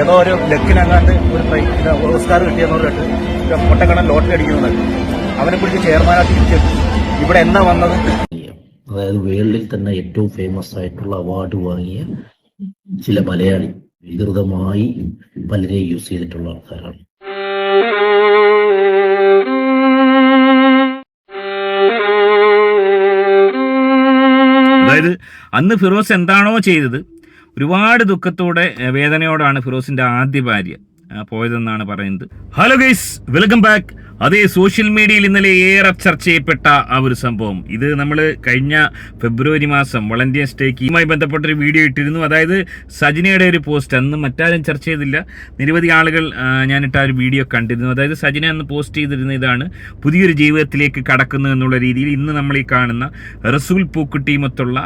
ഏതോ ഒരു ലക്കിനങ്ങാണ്ട് ഒരു ഓസ്കാർ കിട്ടിയെന്ന് പറഞ്ഞിട്ട് പൊട്ടക്കണൻ ലോട്ടറി അടിക്കുന്നുണ്ട്. അവനെ പിടിച്ച് ചെയർമാനാക്കി തിരിച്ചെത്തി. ഇവിടെ എന്നാ വന്നത്? അതായത് വേൾഡിൽ തന്നെ ഏറ്റവും ഫേമസ് ആയിട്ടുള്ള അവാർഡ് വാങ്ങിയ ചില മലയാളി വികൃതമായി പലരെയും യൂസ് ചെയ്തിട്ടുള്ള ആൾക്കാരാണ്. അതായത് അന്ന് ഫിറോസ് എന്താണോ ചെയ്തത്, ഒരുപാട് ദുഃഖത്തോടെ വേദനയോടാണ് ഫിറോസിന്റെ ആദ്യ ഭാര്യ പോയതെന്നാണ് പറയുന്നത്. Hello guys, welcome back. അതേ, സോഷ്യൽ മീഡിയയിൽ ഇന്നലെ ഏറെ ചർച്ച ചെയ്യപ്പെട്ട ആ ഒരു സംഭവം, ഇത് നമ്മൾ കഴിഞ്ഞ ഫെബ്രുവരി മാസം വളണ്ടിയേഴ്സ് ഡേക്കുമായി ബന്ധപ്പെട്ടൊരു വീഡിയോ ഇട്ടിരുന്നു. അതായത് സജിനയുടെ ഒരു പോസ്റ്റ്, അന്ന് മറ്റാരും ചർച്ച ചെയ്തില്ല, നിരവധി ആളുകൾ ഞാനിട്ട ഒരു വീഡിയോ കണ്ടിരുന്നു. അതായത് സജിന അന്ന് പോസ്റ്റ് ചെയ്തിരുന്ന ഇതാണ്: പുതിയൊരു ജീവിതത്തിലേക്ക് കടക്കുന്നു എന്നുള്ള രീതിയിൽ ഇന്ന് നമ്മൾ ഈ കാണുന്ന റസൂൽ പൂക്കുട്ടിയുമൊത്തുള്ള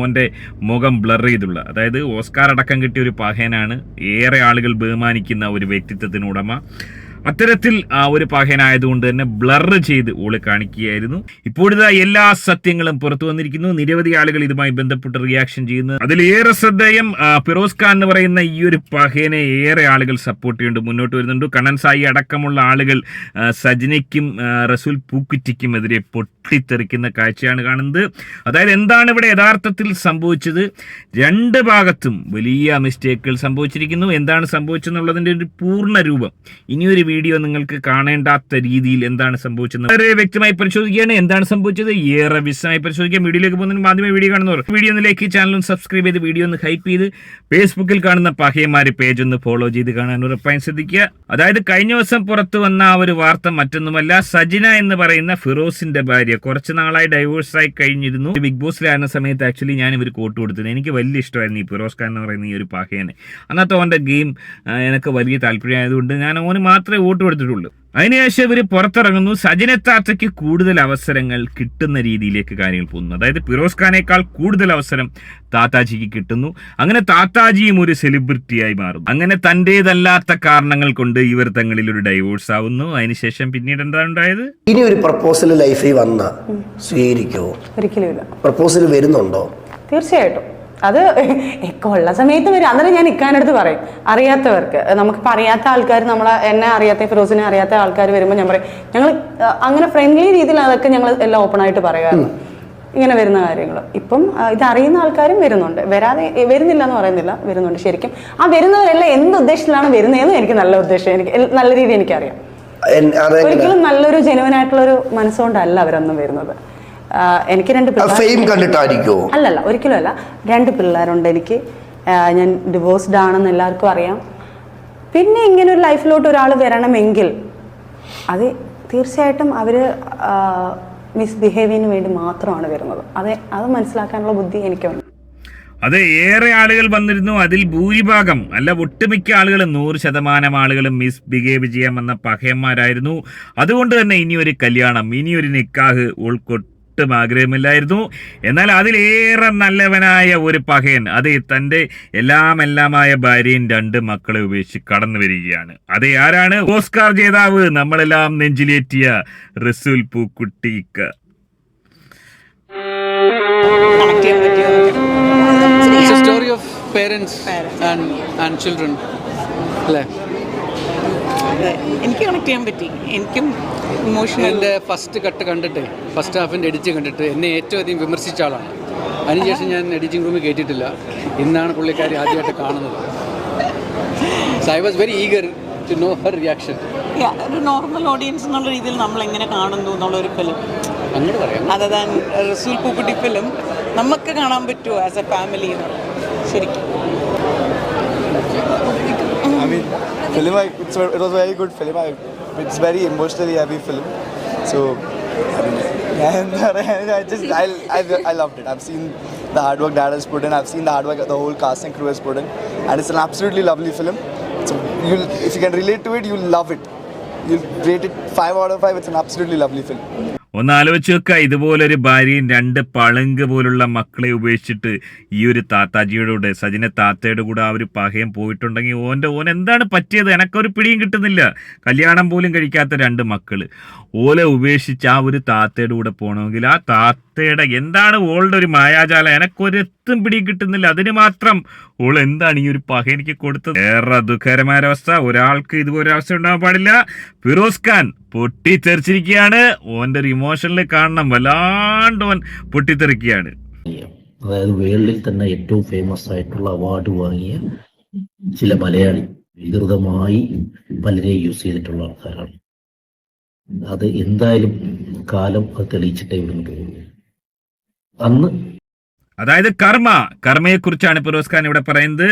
ഓൻ്റെ മുഖം ബ്ലർ ചെയ്തുള്ള, അതായത് ഓസ്കാർ അടക്കം കിട്ടിയ ഒരു പഹയനാണ്, ഏറെ ആളുകൾ ബഹുമാനിക്കുന്ന ഒരു വ്യക്തിത്വത്തിനുടമ. അത്തരത്തിൽ ഒരു പഹയനായതുകൊണ്ട് തന്നെ ബ്ലർ ചെയ്ത് ഓള് കാണിക്കുകയായിരുന്നു. ഇപ്പോഴിതാ എല്ലാ സത്യങ്ങളും പുറത്തു വന്നിരിക്കുന്നു. നിരവധി ആളുകൾ ഇതുമായി ബന്ധപ്പെട്ട് റിയാക്ഷൻ ചെയ്യുന്നു. അതിലേറെ ശ്രദ്ധേയം ഫിറോസ് ഖാൻ എന്ന് പറയുന്ന ഈ ഒരു പഹയനെ ഏറെ ആളുകൾ സപ്പോർട്ട് ചെയ്യുന്നുണ്ട്, മുന്നോട്ട് വരുന്നുണ്ട്. കണ്ണൻ സായി അടക്കമുള്ള ആളുകൾ സജിനയ്ക്കും റസൂൽ പൂക്കുറ്റിക്കും എതിരെ പൊട്ടിത്തെറിക്കുന്ന കാഴ്ചയാണ് കാണുന്നത്. അതായത് എന്താണ് ഇവിടെ യഥാർത്ഥത്തിൽ സംഭവിച്ചത്? രണ്ട് ഭാഗത്തും വലിയ മിസ്റ്റേക്കുകൾ സംഭവിച്ചിരിക്കുന്നു. എന്താണ് സംഭവിച്ചെന്നുള്ളതിൻ്റെ ഒരു പൂർണ്ണ രൂപം ഇനിയൊരു വീഡിയോ നിങ്ങൾക്ക് കാണേണ്ടാത്ത രീതിയിൽ എന്താണ് സംഭവിച്ചത് വളരെ വ്യക്തമായി പരിശോധിക്കുകയാണ്. എന്താണ് സംഭവിച്ചത് ഏറെ വിശദമായി പരിശോധിക്കാം. വീഡിയോയിലേക്ക് പോകുന്നതിന് ആദ്യമേ വീഡിയോ കാണുന്നവർ വീഡിയോ ഒന്ന് ലൈക്ക്, ചാനലും സബ്സ്ക്രൈബ് ചെയ്ത് വീഡിയോ ഒന്ന് ഹൈപ്പ് ചെയ്ത് ഫേസ്ബുക്കിൽ കാണുന്ന പഹയന്മാര് പേജ് ഒന്ന് ഫോളോ ചെയ്ത് കാണാൻ ഉറപ്പായും ശ്രദ്ധിക്കുക. അതായത് കഴിഞ്ഞ ദിവസം പുറത്തു വന്ന ആ ഒരു വാർത്ത മറ്റൊന്നുമല്ല, സജിന എന്ന് പറയുന്ന ഫിറോസിന്റെ ഭാര്യ കുറച്ച് നാളായി ഡൈവോഴ്സായി കഴിഞ്ഞിരുന്നു. ബിഗ് ബോസിലായിരുന്ന സമയത്ത് ആക്ച്വലി ഞാൻ ഇവർ കോട്ട് കൊടുത്തത്. എനിക്ക് വലിയ ഇഷ്ടമായിരുന്നു ഈ ഫിറോസ് ഖാൻ എന്ന് പറയുന്ന ഈ ഒരു പഹയനെ. അന്നത്തെ ഓൻ്റെ ഗെയിം എനിക്ക് വലിയ താല്പര്യമായതുകൊണ്ട് ഞാൻ ഓന് മാത്രമേ വോട്ട് കൊടുത്തിട്ടുള്ളൂ. അതിനുശേഷം ഇവർ പുറത്തിറങ്ങുന്നു. സജിന താത്തയ്ക്ക് കൂടുതൽ അവസരങ്ങൾ കിട്ടുന്ന രീതിയിലേക്ക് കാര്യങ്ങൾ പോകുന്നു. അതായത് ഫിറോസ് ഖാനേക്കാൾ കൂടുതൽ അവസരം താത്താജിക്ക് കിട്ടുന്നു. അങ്ങനെ താത്താജിയും ഒരു സെലിബ്രിറ്റിയായി മാറുന്നു. അങ്ങനെ തൻ്റേതല്ലാത്ത കാരണങ്ങൾ കൊണ്ട് ഇവർ തങ്ങളിൽ ഒരു ഡൈവോഴ്സ് ആവുന്നു. അതിനുശേഷം പിന്നീട് എന്താണ് ഉണ്ടായത്? ഇനി ഒരു പ്രപ്പോസൽ ലൈഫിൽ വന്ന സ്വീകരിക്കോ? ഒരിക്കലുമില്ല. പ്രപ്പോസൽ വരുന്നുണ്ടോ? തീർച്ചയായിട്ടും അത് ഒക്കെ ഉള്ള സമയത്ത് വരും. അന്നേരം ഞാൻ ഇക്കാനടുത്ത് പറയും, അറിയാത്തവർക്ക്, നമുക്കിപ്പോൾ അറിയാത്ത ആൾക്കാർ, എന്നെ അറിയാത്ത ഫിറോസിനെ അറിയാത്ത ആൾക്കാർ വരുമ്പോൾ ഞാൻ പറയും, ഞങ്ങൾ അങ്ങനെ ഫ്രണ്ട്ലി രീതിയിൽ അതൊക്കെ ഞങ്ങൾ എല്ലാം ഓപ്പണായിട്ട് പറയാറുണ്ട്, ഇങ്ങനെ വരുന്ന കാര്യങ്ങൾ. ഇപ്പം ഇത് അറിയുന്ന ആൾക്കാരും വരുന്നുണ്ട്, വരുന്നില്ല എന്ന് പറയുന്നില്ല, വരുന്നുണ്ട്. ശരിക്കും ആ വരുന്നവരെല്ലാം എന്ത് ഉദ്ദേശത്തിലാണ് വരുന്നതെന്ന് എനിക്ക് നല്ല ഉദ്ദേശം, എനിക്ക് നല്ല രീതിയിൽ എനിക്കറിയാം. ഒരിക്കലും നല്ലൊരു ജെനുവൻ ആയിട്ടുള്ളൊരു മനസ്സുകൊണ്ടല്ല അവരൊന്നും വരുന്നത്. എനിക്ക് രണ്ട് അല്ലല്ല, ഒരിക്കലും അല്ല. 2 പിള്ളേരുണ്ട് എനിക്ക്. ഞാൻ ഡിവോഴ്സ്ഡ് ആണെന്ന് എല്ലാവർക്കും അറിയാം. പിന്നെ ഇങ്ങനെ ഒരു ലൈഫിലോട്ട് ഒരാൾ വരണമെങ്കിൽ അത് തീർച്ചയായിട്ടും അവർ മിസ്ബിഹേവിയറിന് വേണ്ടി മാത്രമാണ് വരുന്നത്. അത് മനസ്സിലാക്കാനുള്ള ബുദ്ധി എനിക്കുണ്ട്. അത് ഏറെ ആളുകൾ വന്നിരുന്നു. അതിൽ ഭൂരിഭാഗം അല്ല ഒട്ടുമിക്ക ആളുകളും 100% ആളുകളും മിസ്ബിഹേവ് ചെയ്യാൻ വന്ന പഹയന്മാരായിരുന്നു. അതുകൊണ്ട് തന്നെ ഇനിയൊരു കല്യാണം, ഇനിയൊരു നിക്കാഹ് ഉൾക്കൊട്ടും ആഗ്രഹമില്ലായിരുന്നു. എന്നാൽ അതിലേറെ നല്ലവനായ ഒരു പഹയൻ, അത് തൻ്റെ എല്ലാമായ ഭാര്യയും 2 മക്കളെ ഉപേക്ഷിച്ച് കടന്നു വരികയാണ്. അത് ആരാണ്? ഓസ്കാർ ജേതാവ്, നമ്മളെല്ലാം നെഞ്ചിലേറ്റിയ റസൂൽ പൂക്കുട്ടിക്ക. Story of parents and children അല്ലേ? എനിക്ക് കണക്ട് ചെയ്യാൻ പറ്റി. എനിക്കും ഇമോഷണൽ. എൻ്റെ ഫസ്റ്റ് കട്ട് കണ്ടിട്ട്, ഫസ്റ്റ് ഹാഫിൻ്റെ എഡിറ്റിംഗ് കണ്ടിട്ട് എന്നെ ഏറ്റവും അധികം വിമർശിച്ച ആളാണ്. അതിനുശേഷം ഞാൻ എഡിറ്റിംഗ് റൂമിൽ കയറ്റിയിട്ടില്ല. ഇന്നാണ് പുള്ളിക്കാരി ആദ്യമായിട്ട് കാണുന്നത്. So I was very eager to know her reaction. ഒരു നോർമൽ ഓഡിയൻസ് എന്നുള്ള രീതിയിൽ നമ്മൾ എങ്ങനെ കാണുന്നു എന്നുള്ളൊരു ഫിലിം, അങ്ങനെ പറയാം. അതർ റസൂൽ പൂക്കുട്ടി ഫിലിം നമുക്ക് കാണാൻ പറ്റുമോ ആസ് എ ഫാമിലി? ശരിക്കും film, it was a very good film. It's very emotionally heavy film. So, I loved it. I've seen the hard work Dad has put in. I've seen the hard work the whole cast and crew has put in, and it's an absolutely lovely film. So, if you can relate to it, you'll love it. You'll rate it 5 out of 5. It's an absolutely lovely film. ഒന്ന് ആലോചിച്ച് വെക്കുക, ഇതുപോലൊരു ഭാര്യയും 2 പളുങ്ക് പോലുള്ള മക്കളെ ഉപേക്ഷിച്ചിട്ട് ഈ ഒരു താത്താജിയോട്, സജിന താത്തയുടെ കൂടെ ആ ഒരു പഹയം പോയിട്ടുണ്ടെങ്കിൽ ഓൻ എന്താണ് പറ്റിയത്? എനക്കൊരു പിടിയും കിട്ടുന്നില്ല. കല്യാണം പോലും കഴിക്കാത്ത 2 മക്കള് ഓലെ ഉപേക്ഷിച്ച് ആ ഒരു താത്തയുടെ കൂടെ പോകണമെങ്കിൽ ആ താത്ത താത്തയുടെ എന്താണ് ഓളുടെ ഒരു മായാജാലം, എനക്കൊരെത്തും പിടി കിട്ടുന്നില്ല. അതിന് മാത്രം ഓൾ എന്താണ് ഈ ഒരു പക എനിക്ക് കൊടുത്തത്? ഏറെ ദുഃഖകരമായ അവസ്ഥ. ഒരാൾക്ക് ഇതുപോലെ അവസ്ഥ ഉണ്ടാകാൻ പാടില്ല. ഫിറോസ് ഖാൻ പൊട്ടിത്തെറിച്ചിരിക്കുകയാണ്. ഓൻ്റെ ഒരു ഇമോഷനിൽ കാണണം, വല്ലാണ്ട് ഓൻ പൊട്ടിത്തെറിക്കുകയാണ്. അതായത് വേൾഡിൽ തന്നെ ഏറ്റവും ഫേമസ് ആയിട്ടുള്ള അവാർഡ് വാങ്ങിയ ചില മലയാളി വികൃതമായി പലരെയും യൂസ് ചെയ്തിട്ടുള്ള ആൾക്കാരാണ്. അത് എന്തായാലും കാലം അത് തെളിയിച്ചിട്ടേ ഇവിടുന്ന് പോകുന്നു. അന്ന് അതായത് കർമ്മയെക്കുറിച്ചാണ് ഫിറോസ് ഖാൻ ഇവിടെ പറയുന്നത്.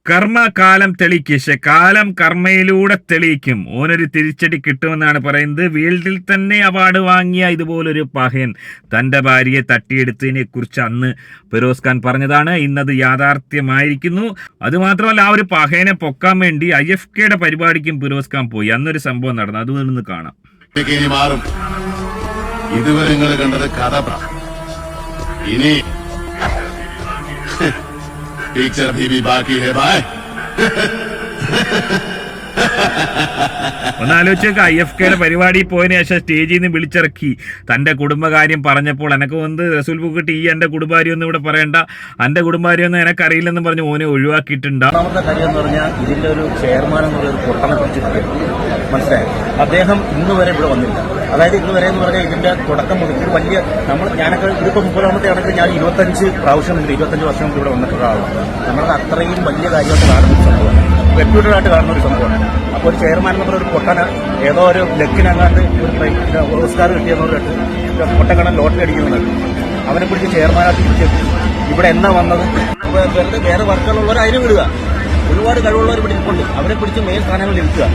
കർമ്മ കാലം തെളിയിക്കും, പക്ഷെ കാലം കർമ്മയിലൂടെ തെളിയിക്കും. ഓനൊരു തിരിച്ചടി കിട്ടുമെന്നാണ് പറയുന്നത്. വേൾഡിൽ തന്നെ അവാർഡ് വാങ്ങിയ ഇതുപോലൊരു പഹയൻ തൻ്റെ ഭാര്യയെ തട്ടിയെടുത്തതിനെ കുറിച്ച് അന്ന് ഫിറോസ് ഖാൻ പറഞ്ഞതാണ്. ഇന്നത് യാഥാർത്ഥ്യമായിരിക്കുന്നു. അതുമാത്രമല്ല, ആ ഒരു പഹയനെ പൊക്കാൻ വേണ്ടി IFKയുടെ പരിപാടിക്കും ഫിറോസ് ഖാൻ പോയി. അന്നൊരു സംഭവം നടന്നു, അതൊന്ന് കാണാം. മാറും. ഇതുവരെ നിങ്ങൾ കണ്ടത് കഥ. ഇനി പിക്ചർ भी बाकी है भाई. ഒന്നാലോചിച്ച് നോക്കുക, IFKയുടെ പരിപാടി പോയതിനു ശേഷം സ്റ്റേജിൽ നിന്ന് വിളിച്ചിറക്കി തൻ്റെ കുടുംബകാര്യം പറഞ്ഞപ്പോൾ എനക്ക് വന്ന് റസൂൽ പൂക്കുട്ടി ഈ എൻ്റെ കുടുംബകാര്യമൊന്നും ഇവിടെ പറയണ്ട, എൻ്റെ കുടുംബകാര്യമൊന്നും എനക്കറിയില്ലെന്ന് പറഞ്ഞ് ഓനെ ഒഴിവാക്കിയിട്ടുണ്ട്. ഒന്നാമത്തെ കാര്യം എന്ന് പറഞ്ഞാൽ ഇതിന്റെ ഒരു ചെയർമാൻ എന്നുള്ള ഒരു പൊട്ടനെ കുറിച്ച് മനസ്സിലായി. അദ്ദേഹം ഇന്ന് വരെ ഇവിടെ വന്നില്ല. അതായത് ഇന്ന് വരെ എന്ന് പറഞ്ഞാൽ ഇതിന്റെ തുടക്കം മുതൽ വലിയ ഞാനൊക്കെ ഇതിപ്പോ 30ാമത്തെ ആണെങ്കിൽ ഞാൻ 25 പ്രാവശ്യം 25 വർഷം ഇവിടെ വന്നിട്ടുള്ള ആളാണ്. നമ്മളത് അത്രയും വലിയ കാര്യമായിട്ട് കാണുന്ന ഒരു സംഭവമാണ്, റെപ്യൂട്ടഡായിട്ട് കാണുന്ന ഒരു സംഭവമാണ്. അപ്പോൾ ഒരു ചെയർമാൻ എന്ന് പറഞ്ഞ ഒരു പൊട്ടന ഏതോ ഒരു ലക്കിനങ്ങാണ്ട് ഒരു ഓസ്കാർ കിട്ടിയെന്ന് പറഞ്ഞിട്ട് പൊട്ടക്കണൻ ലോട്ടറി അടിക്കുന്നുണ്ട്. അവനെ പിടിച്ച് ചെയർമാനായിട്ട് പിടിച്ചിട്ട് ഇവിടെ എന്നാ വന്നത്? വെറുതെ വേറെ വർക്കുകളുള്ളവർ അതിന് വിടുക. ഒരുപാട് കഴിവുള്ളവർ ഇവിടെ ഇരിപ്പുണ്ട്, അവരെ പിടിച്ച് മെയിൻ സ്ഥാനങ്ങളിൽ ഇരുത്തുക.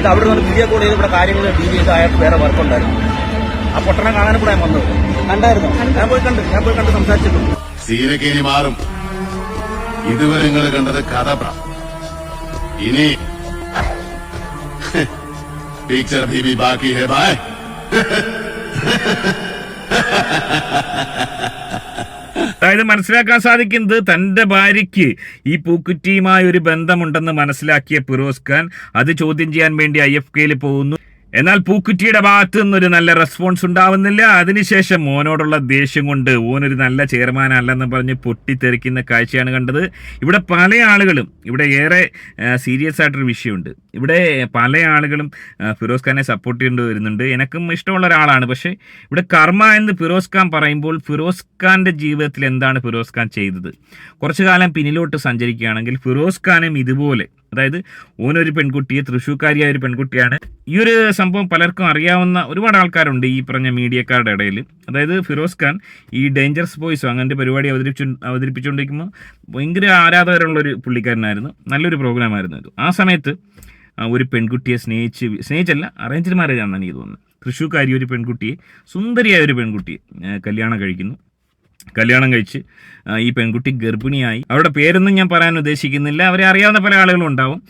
ഇത് അവിടെ നിന്ന് വീഡിയോ കോൾ ചെയ്ത് ഇവിടെ കാര്യങ്ങൾ ഡീൽ ചെയ്ത് അയാൾക്ക് വേറെ വർക്കുണ്ടായിരുന്നു. ആ പൊട്ടനെ കാണാനും കൂടെ വന്നത് കണ്ടായിരുന്നു. ഞാൻ പോയി കണ്ട് സംസാരിച്ചിട്ടുണ്ട്. സീനൊക്കെ ഇനി മാറും. ഇതുവരെ നിങ്ങൾ കണ്ടത് കഥ. ഇനി പിക്ചർ भी बाकी है भाई. അതായത് മനസ്സിലാക്കാൻ സാധിക്കുന്നത് തൻ്റെ ഭാര്യയ്ക്ക് ഈ പൂക്കുറ്റിയുമായി ഒരു ബന്ധമുണ്ടെന്ന് മനസ്സിലാക്കിയ ഫിറോസ് ഖാൻ അത് ചോദ്യം ചെയ്യാൻ വേണ്ടി IFKയിൽ പോകുന്നു. എന്നാൽ പൂക്കുറ്റിയുടെ ഭാഗത്ത് നിന്നൊരു നല്ല റെസ്പോൺസ് ഉണ്ടാവുന്നില്ല. അതിനുശേഷം ഓനോടുള്ള ദേഷ്യം കൊണ്ട് ഓനൊരു നല്ല ചെയർമാൻ അല്ലെന്ന് പറഞ്ഞ് പൊട്ടിത്തെറിക്കുന്ന കാഴ്ചയാണ് കണ്ടത്. ഇവിടെ പല ആളുകളും, ഇവിടെ ഏറെ സീരിയസ് ആയിട്ടൊരു വിഷയമുണ്ട്. ഇവിടെ പല ആളുകളും ഫിറോസ് ഖാനെ സപ്പോർട്ട് ചെയ്യേണ്ടി വരുന്നുണ്ട്. എനിക്കും ഇഷ്ടമുള്ള ഒരാളാണ്. പക്ഷേ ഇവിടെ കർമ്മ എന്ന് ഫിറോസ് ഖാൻ പറയുമ്പോൾ ഫിറോസ് ഖാൻ്റെ ജീവിതത്തിൽ എന്താണ് ഫിറോസ് ഖാൻ ചെയ്തത്? കുറച്ചു കാലം പിന്നിലോട്ട് സഞ്ചരിക്കുകയാണെങ്കിൽ ഫിറോസ് ഖാനും ഇതുപോലെ, അതായത് ഓനൊരു പെൺകുട്ടിയെ, തൃശ്ശൂർക്കാരിയായ ഒരു പെൺകുട്ടിയാണ്. ഈ ഒരു സംഭവം പലർക്കും അറിയാവുന്ന ഒരുപാട് ആൾക്കാരുണ്ട് ഈ പറഞ്ഞ മീഡിയക്കാരുടെ ഇടയിൽ. അതായത് ഫിറോസ് ഖാൻ ഈ ഡേഞ്ചറസ് ബോയ്സോ അങ്ങനത്തെ പരിപാടി അവതരിപ്പിച്ചുകൊണ്ടിരിക്കുമ്പോൾ ഭയങ്കര ആരാധകരുള്ളൊരു പുള്ളിക്കാരനായിരുന്നു. നല്ലൊരു പ്രോഗ്രാമായിരുന്നു അത്. ആ സമയത്ത് ഒരു പെൺകുട്ടിയെ സ്നേഹിച്ചല്ല, അറേഞ്ച്ഡ് മാരേജ് ആണെന്ന് എനിക്ക് തോന്നുന്നത്. തൃശ്ശൂർക്കാരി ഒരു പെൺകുട്ടിയെ, സുന്ദരിയായ ഒരു പെൺകുട്ടിയെ കല്യാണം കഴിച്ച് ഈ പെൺകുട്ടി ഗർഭിണിയായി. അവരുടെ പേരൊന്നും ഞാൻ പറയാൻ ഉദ്ദേശിക്കുന്നില്ല, അവരെ അറിയാവുന്ന പല ആളുകളും ഉണ്ടാവും.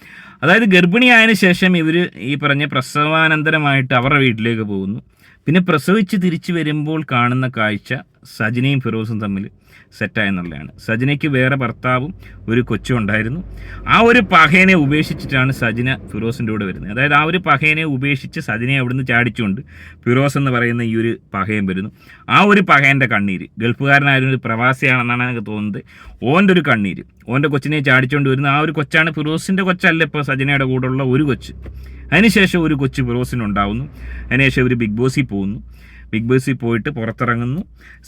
അതായത് ഗർഭിണിയായതിനു ശേഷം ഇവർ ഈ പറഞ്ഞ പ്രസവാനന്തരമായിട്ട് അവരുടെ വീട്ടിലേക്ക് പോകുന്നു. പിന്നെ പ്രസവിച്ച് തിരിച്ചു വരുമ്പോൾ കാണുന്ന കാഴ്ച സജിനയും ഫിറോസും തമ്മിൽ സെറ്റായെന്നുള്ളതാണ്. സജിനയ്ക്ക് വേറെ ഭർത്താവും ഒരു കൊച്ചും ഉണ്ടായിരുന്നു. ആ ഒരു പഹയനെ ഉപേക്ഷിച്ചിട്ടാണ് സജിന ഫിറോസിൻ്റെ കൂടെ വരുന്നത്. അതായത് ആ ഒരു പഹയനെ ഉപേക്ഷിച്ച് സജിനയെ അവിടുന്ന് ചാടിച്ചുകൊണ്ട് ഫിറോസ് എന്ന് പറയുന്ന ഈ ഒരു പഹയൻ വരുന്നു. ആ ഒരു പഹയൻ്റെ കണ്ണീര്, ഗൾഫുകാരനായിരുന്ന ഒരു പ്രവാസിയാണെന്നാണ് എനിക്ക് തോന്നുന്നത്, ഓൻ്റെ ഒരു കണ്ണീര്, ഓൻ്റെ കൊച്ചിനെ ചാടിച്ചുകൊണ്ട് വരുന്ന ആ ഒരു കൊച്ചാണ്. ഫിറോസിൻ്റെ കൊച്ചല്ല ഇപ്പോൾ സജിനയുടെ കൂടെയുള്ള ഒരു കൊച്ച്. അതിനുശേഷം ഒരു കൊച്ച് ഫിറോസിനുണ്ടാവുന്നു. അതിനുശേഷം ഒരു ബിഗ് ബോസിൽ പോകുന്നു. ബിഗ് ബോസിൽ പോയിട്ട് പുറത്തിറങ്ങുന്നു.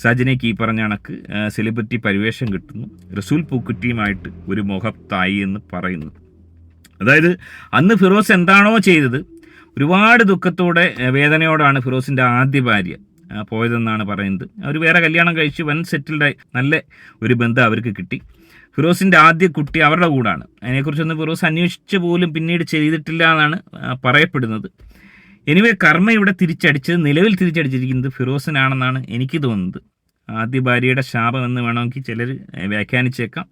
സജിനയ്ക്ക് ഈ പറഞ്ഞ കണക്ക് സെലിബ്രിറ്റി പരിവേഷം കിട്ടുന്നു. റസൂൽ പൂക്കുറ്റിയുമായിട്ട് ഒരു മുഖത്തായി എന്ന് പറയുന്നു. അതായത് അന്ന് ഫിറോസ് എന്താണോ ചെയ്തത്, ഒരുപാട് ദുഃഖത്തോടെ വേദനയോടാണ് ഫിറോസിൻ്റെ ആദ്യ ഭാര്യ പോയതെന്നാണ് പറയുന്നത്. അവർ വേറെ കല്യാണം കഴിച്ച് വൻ സെറ്റിൽഡായി നല്ല ഒരു ബന്ധം അവർക്ക് കിട്ടി. ഫിറോസിൻ്റെ ആദ്യ കുട്ടി അവരുടെ കൂടാണ്. അതിനെക്കുറിച്ചൊന്നും ഫിറോസ് അന്വേഷിച്ച് പോലും പിന്നീട് ചെയ്തിട്ടില്ല എന്നാണ് പറയപ്പെടുന്നത്. എനിവേ കർമ്മ ഇവിടെ നിലവിൽ തിരിച്ചടിച്ചിരിക്കുന്നത് ഫിറോസിനാണെന്നാണ് എനിക്ക് തോന്നുന്നത്. ആദ്യ ഭാര്യയുടെ ശാപം എന്ന് വേണമെങ്കിൽ ചിലർ വ്യാഖ്യാനിച്ചേക്കാം.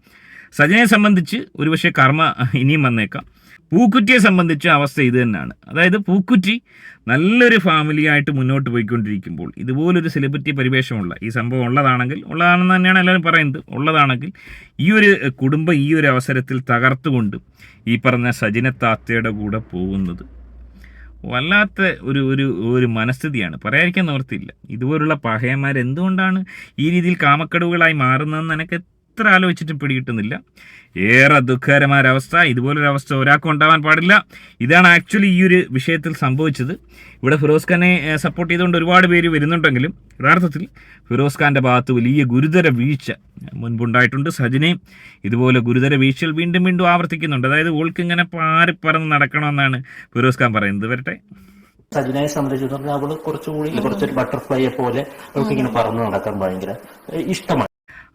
സജിനയെ സംബന്ധിച്ച് ഒരുപക്ഷെ കർമ്മ ഇനിയും വന്നേക്കാം. പൂക്കുറ്റിയെ സംബന്ധിച്ച് അവസ്ഥ ഇത് തന്നെയാണ്. അതായത് പൂക്കുറ്റി നല്ലൊരു ഫാമിലിയായിട്ട് മുന്നോട്ട് പോയിക്കൊണ്ടിരിക്കുമ്പോൾ ഇതുപോലൊരു സെലിബ്രിറ്റി പരിവേഷമുള്ള ഈ സംഭവം ഉള്ളതാണെന്ന് തന്നെയാണ് എല്ലാവരും പറയുന്നത്. ഉള്ളതാണെങ്കിൽ ഈ ഒരു കുടുംബം ഈ ഒരു അവസരത്തിൽ തകർത്തുകൊണ്ട് ഈ പറഞ്ഞ സജിന താത്തയുടെ കൂടെ പോകുന്നത് വല്ലാത്ത ഒരു മനസ്ഥിതിയാണ്, പറയാതിരിക്കാൻ നിവർത്തിയില്ല. ഇതുപോലുള്ള പഹയന്മാർ എന്തുകൊണ്ടാണ് ഈ രീതിയിൽ കാമക്കടവുകളായി മാറുന്നതെന്ന് എനിക്ക് എത്ര ആലോചിച്ചിട്ടും പിടികിട്ടുന്നില്ല. ഏറെ ദുഃഖകരമായൊരവസ്ഥ. ഇതുപോലൊരവസ്ഥ ഒരാൾക്കും ഉണ്ടാവാൻ പാടില്ല. ഇതാണ് ആക്ച്വലി ഈ ഒരു വിഷയത്തിൽ സംഭവിച്ചത്. ഇവിടെ ഫിറോസ് ഖാനെ സപ്പോർട്ട് ചെയ്തുകൊണ്ട് ഒരുപാട് പേര് വരുന്നുണ്ടെങ്കിലും യഥാർത്ഥത്തിൽ ഫിറോസ് ഖാൻ്റെ ഭാഗത്ത് വലിയ ഗുരുതര വീഴ്ച മുൻപുണ്ടായിട്ടുണ്ട്. സജിനെയും ഇതുപോലെ ഗുരുതര വീഴ്ചകൾ വീണ്ടും വീണ്ടും ആവർത്തിക്കുന്നുണ്ട്. അതായത് ഓൾക്ക് ഇങ്ങനെ പാറിപ്പറന്ന് നടക്കണമെന്നാണ് ഫിറോസ് ഖാൻ പറയുന്നത്. വരട്ടെ. സജിനയെ സംബന്ധിച്ച് പറഞ്ഞാൽ അവള് കുറച്ചൊരു ബട്ടർഫ്ലൈയെ പോലെ അവൾക്ക് ഇങ്ങനെ പറന്ന് നടക്കാൻ ഭയങ്കര ഇഷ്ടമാണ്.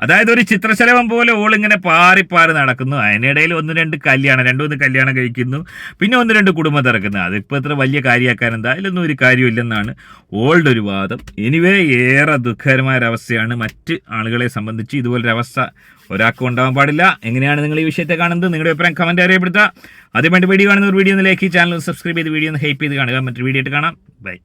അതായത് ഒരു ചിത്രശലഭം പോലെ ഓളിങ്ങനെ പാറി നടക്കുന്നു. അതിനിടയിൽ 1-2 കല്യാണം കഴിക്കുന്നു, പിന്നെ 1-2 കുടുംബം തിറക്കുന്നു. അതിപ്പോൾ ഇത്ര വലിയ കാര്യമാക്കാൻ എന്താ, അതിലൊന്നും ഒരു കാര്യമില്ലെന്നാണ് ഓളുടെ ഒരു വാദം. എനിവേ, ഏറെ ദുഃഖകരമായൊരവസ്ഥയാണ്. മറ്റ് ആളുകളെ സംബന്ധിച്ച് ഇതുപോലൊരവസ്ഥ ഒരാൾക്കും ഉണ്ടാവാൻ പാടില്ല. എങ്ങനെയാണ് നിങ്ങൾ ഈ വിഷയത്തെ കാണുന്നത്? നിങ്ങളുടെ അഭിപ്രായം കമൻറ്റ് അറിയപ്പെടുത്തുക. അതിനുവേണ്ടി വീഡിയോ കാണുന്ന ഒരു വീഡിയോ ഒന്ന് ലൈക്ക്, ചാനൽ സബ്സ്ക്രൈബ് ചെയ്ത് വീഡിയോ ഒന്ന് ഹൈപ്പ് ചെയ്ത് കാണുക. മറ്റൊരു വീഡിയോ ആയിട്ട് കാണാം. ബൈ.